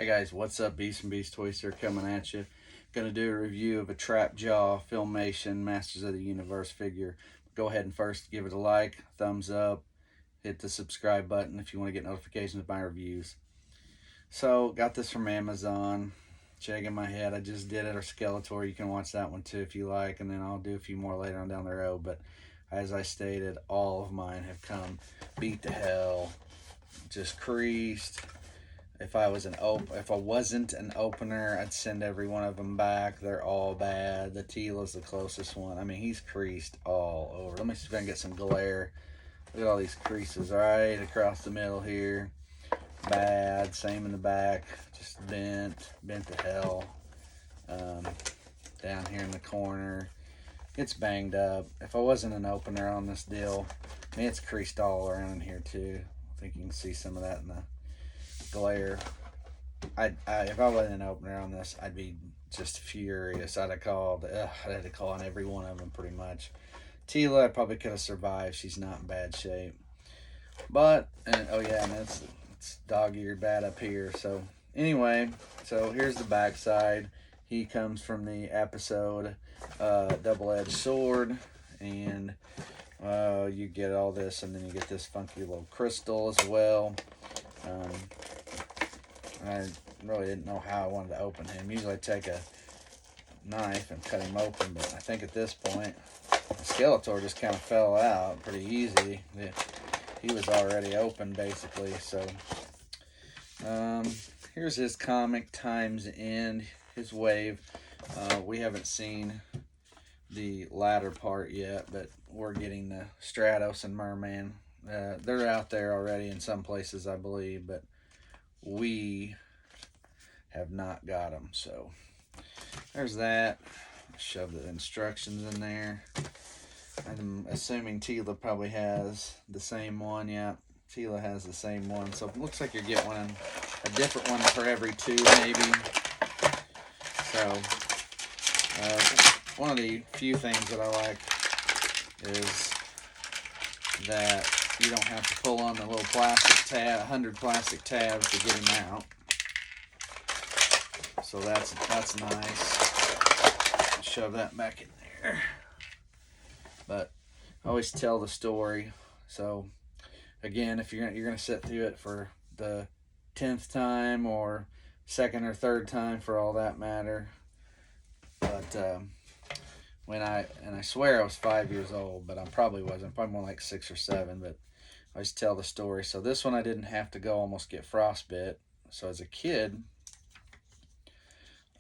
Hey guys, what's up? Beast and Beast Toys here coming at you. Gonna do a review of a Trap Jaw Filmation Masters of the Universe figure. Go ahead and first give it a like, thumbs up, hit the subscribe button if you want to get notifications of my reviews. So, got this from Amazon. Shaking my head, I just did it, or Skeletor. You can watch that one too if you like, and then I'll do a few more later on down the road. But as I stated, all of mine have come beat to hell, just creased. If I wasn't an opener, I'd send every one of them back. They're all bad. The Tila's the closest one. I mean, he's creased all over. Let me see if I can get some glare. Look at all these creases right across the middle here. Bad. Same in the back. Just bent to hell. Down here in the corner, it's banged up. If I wasn't an opener on this deal, I mean, it's creased all around in here too. I think you can see some of that in the glare. If I wasn't an opener on this, I'd be just furious. I'd have had to call on every one of them pretty much. Tila, I probably could have survived. She's not in bad shape. But, oh yeah, and it's dog-eared bad up here. So anyway, so here's the back side. He comes from the episode Double-Edged Sword, and you get all this, and then you get this funky little crystal as well. I really didn't know how I wanted to open him. Usually I take a knife and cut him open, but I think at this point, the Skeletor just kind of fell out pretty easy. He was already open, basically. So, here's his comic Time's End, his wave. We haven't seen the latter part yet, but we're getting the Stratos and Merman. They're out there already in some places, I believe, but we have not got them. So there's that. Shove the instructions in there. I'm assuming Tila probably has the same one. Yeah, Tila has the same one. So it looks like you're getting a different one for every two, maybe. So one of the few things that I like is that you don't have to pull on the little plastic tab, 100 plastic tabs to get him out. So that's nice. Shove that back in there. But I always tell the story. So again, if you're gonna sit through it for the 10th time or second or third time, for all that matter. But I swear I was 5 years old, but I probably wasn't. Probably more like 6 or 7. But I always tell the story. So this one I didn't have to go almost get frostbit. So as a kid,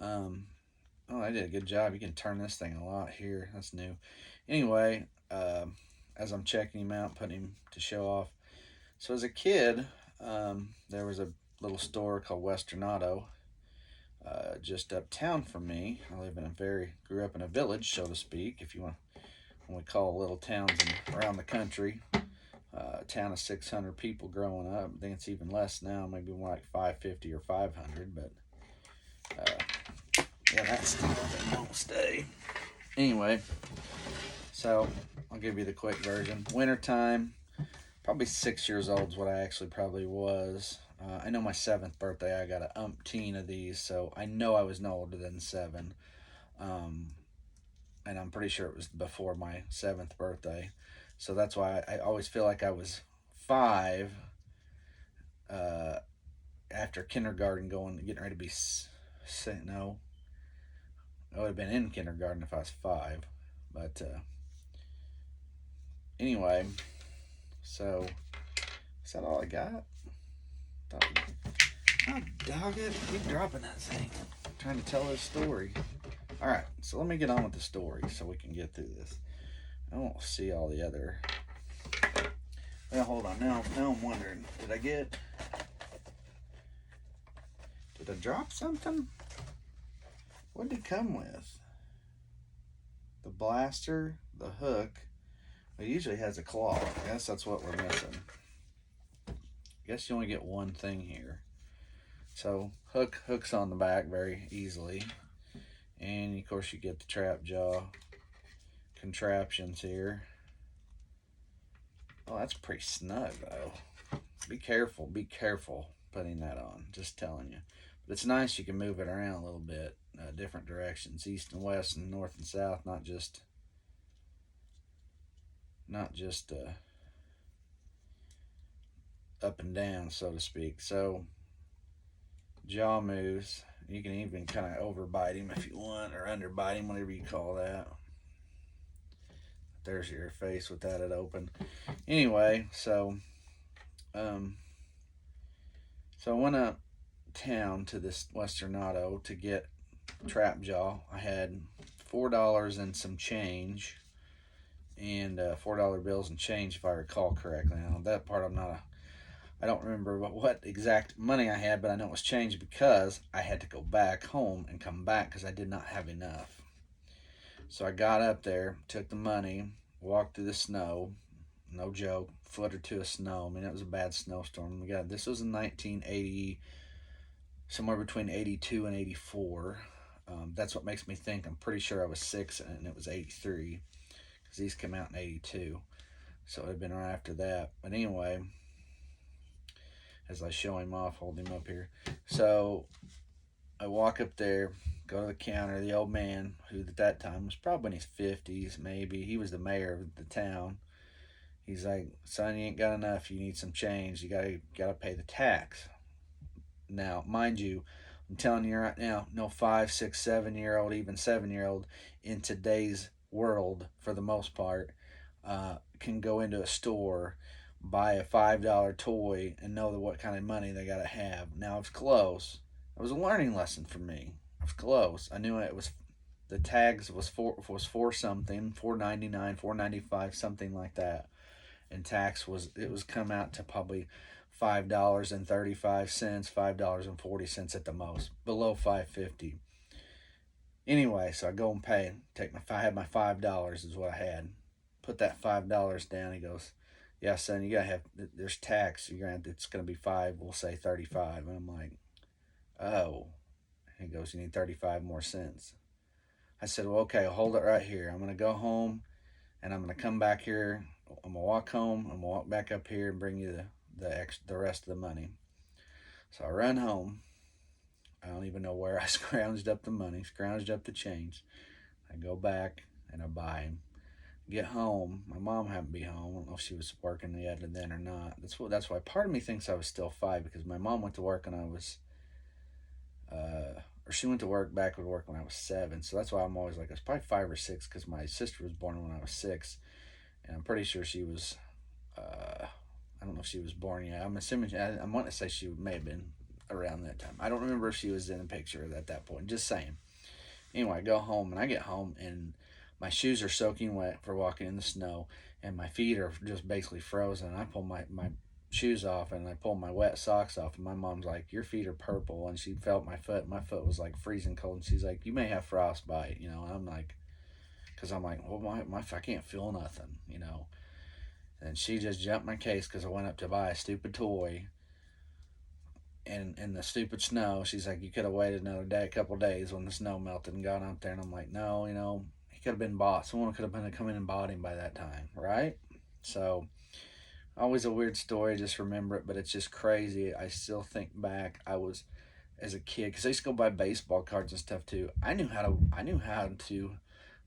I did a good job. You can turn this thing a lot here. That's new. Anyway, as I'm checking him out, putting him to show off. So as a kid, there was a little store called Western Auto, just uptown from me. Grew up in a village, so to speak, if you want, when we call little towns around the country. A town of 600 people growing up. I think it's even less now, maybe more like 550 or 500, but yeah, that's the thing won't stay. Anyway, so I'll give you the quick version. Wintertime, probably 6 years old is what I actually probably was. I know my 7th birthday, I got a umpteen of these, so I know I was no older than 7. And I'm pretty sure it was before my 7th birthday. So that's why I always feel like I was 5 after kindergarten, getting ready to be, no, I would have been in kindergarten if I was 5. But anyway, so is that all I got? Oh, dog it. Keep dropping that thing. I'm trying to tell this story. Alright, so let me get on with the story so we can get through this. I don't see all the other. Well, hold on. Now I'm wondering. Did I drop something? What did it come with? The blaster, the hook. It usually has a claw. I guess that's what we're missing. I guess you only get one thing here. So hooks on the back very easily. And of course you get the trap jaw contraptions here. Oh, that's pretty snug though. Be careful putting that on, just telling you. But it's nice you can move it around a little bit, different directions, east and west and north and south, not just up and down, so to speak. So jaw moves. You can even kind of overbite him if you want, or underbite him, whatever you call that. There's your face without it open. Anyway, um, so I went up town to this Western Auto to get trap jaw. I had $4 and some change, and $4 bills and change, if I recall correctly. Now that part I don't remember what exact money I had, but I know it was changed because I had to go back home and come back because I did not have enough. So I got up there, took the money, walked through the snow. No joke, foot or two of snow. I mean, it was a bad snowstorm. This was in 1980, somewhere between 82 and 84. That's what makes me think I'm pretty sure I was 6 and it was 83 because these came out in 82. So it had been right after that. But anyway, as I show him off, hold him up here. So I walk up there, go to the counter. The old man, who at that time was probably in his 50s, maybe, he was the mayor of the town. He's like, son, you ain't got enough. You need some change. You gotta pay the tax. Now, mind you, I'm telling you right now, no 5, 6, 7-year-old, even 7-year-old in today's world, for the most part, can go into a store, buy a $5 toy, and know what kind of money they gotta have. Now, it's close. It was a learning lesson for me. It was close. I knew it was. The tags was for something, $4.99, $4.95, something like that. And tax was come out to probably $5.35, $5.40 at the most, below $5.50. Anyway, so I go and pay. I had my $5 is what I had. Put that $5 down. He goes, yeah, son, you gotta have. There's tax. It's gonna be five. We'll say 35. And I'm like, oh. He goes, you need 35 more cents. I said, well, okay, hold it right here. I'm gonna go home, and I'm gonna come back here. I'm gonna walk home. I'm gonna walk back up here and bring you the rest of the money. So I run home. I don't even know where I scrounged up the money, scrounged up the change. I go back and I buy him. Get home. My mom happened to be home. I don't know if she was working yet then or not. That's why part of me thinks I was still 5, because my mom went to work and I was, or she went to work back to work when I was 7. So that's why I'm always like, I was probably 5 or 6, because my sister was born when I was 6. And I'm pretty sure she was, I don't know if she was born yet. I'm assuming, I want to say she may have been around that time. I don't remember if she was in a picture at that point, just saying. Anyway, I go home, and I get home, and my shoes are soaking wet for walking in the snow, and my feet are just basically frozen. I pull my shoes off, and I pull my wet socks off, and my mom's like, your feet are purple, and she felt my foot. My foot was like freezing cold, and she's like, you may have frostbite, and I'm like, because I'm like, well, I can't feel nothing. And she just jumped my case because I went up to buy a stupid toy. And in the stupid snow, she's like, you could have waited another day, a couple of days when the snow melted and gone up there. And I'm like, no, he could have been bought. Someone could have been come in and bought him by that time, right? So, always a weird story. Just remember it, but it's just crazy. I still think back. I was as a kid, because I used to go buy baseball cards and stuff too. I knew how to.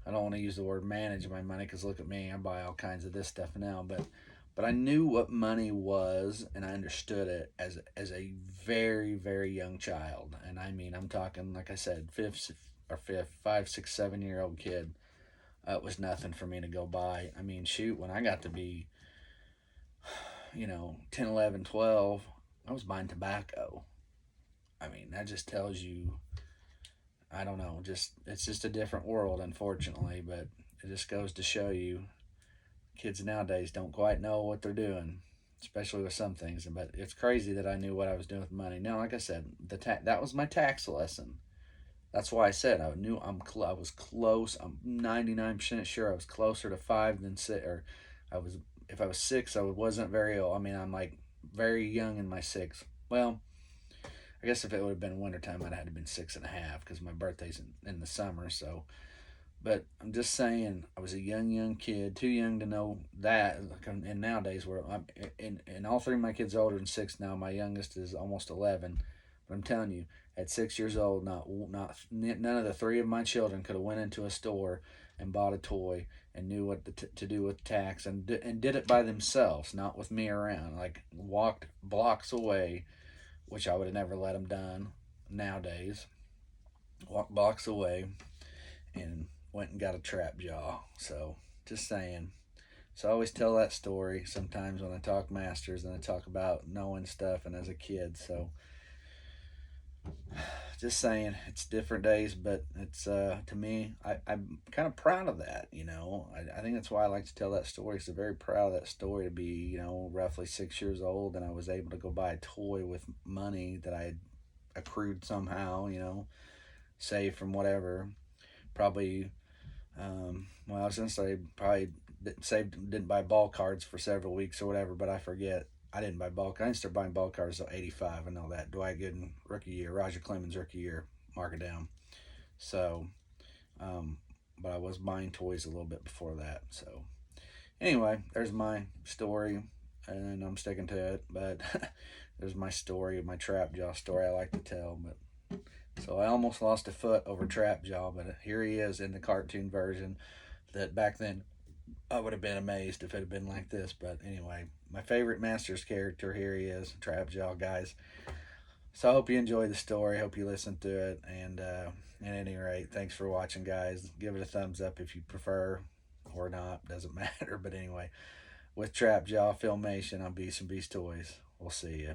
I don't want to use the word manage my money, because look at me, I buy all kinds of this stuff now. But I knew what money was, and I understood it as a very, very young child. And I mean, I'm talking, like I said, 5, 6, 7-year-old kid. It was nothing for me to go buy. I mean, shoot, when I got to be, 10, 11, 12, I was buying tobacco. I mean, that just tells you, I don't know, it's just a different world, unfortunately. But it just goes to show you, kids nowadays don't quite know what they're doing, especially with some things. But it's crazy that I knew what I was doing with money. Now, like I said, that was my tax lesson. That's why I said I knew I was close. I'm 99% sure I was closer to 5 than 6. Or if I was 6, I wasn't very old. I mean, I'm like very young in my 6. Well, I guess if it would have been wintertime, I'd have had to been 6.5, because my birthday's in the summer. So, but I'm just saying, I was a young kid, too young to know that. And nowadays, and all 3 of my kids are older than 6 now. My youngest is almost 11. But I'm telling you, at 6 years old, none of the three of my children could have went into a store and bought a toy and knew what to do with tax, and did it by themselves, not with me around. Like, walked blocks away, which I would have never let them done nowadays. Walked blocks away and went and got a trap jaw. So, just saying. So I always tell that story sometimes when I talk masters and I talk about knowing stuff and as a kid. So just saying, it's different days, but it's to me, I'm kind of proud of that. I think that's why I like to tell that story. So very proud of that story, to be roughly 6 years old, and I was able to go buy a toy with money that I had accrued somehow. Saved from whatever. Probably, well, I was gonna say probably didn't buy ball cards for several weeks or whatever, but I forget. I didn't buy ball. I didn't start buying ball cards until '85. I know that. Dwight Gooden rookie year, Roger Clemens rookie year. Mark it down. So, um, but I was buying toys a little bit before that. So anyway, there's my story, and I'm sticking to it. But there's my story, my trap jaw story I like to tell. But so I almost lost a foot over trap jaw, but here he is in the cartoon version. That back then I would have been amazed if it had been like this. But anyway, my favorite Masters character, here he is, Trapjaw, guys. So I hope you enjoyed the story. Hope you listened to it. And at any rate, thanks for watching, guys. Give it a thumbs up if you prefer, or not. Doesn't matter. But anyway, with Trapjaw Filmation on Beast and Beast Toys, we'll see you.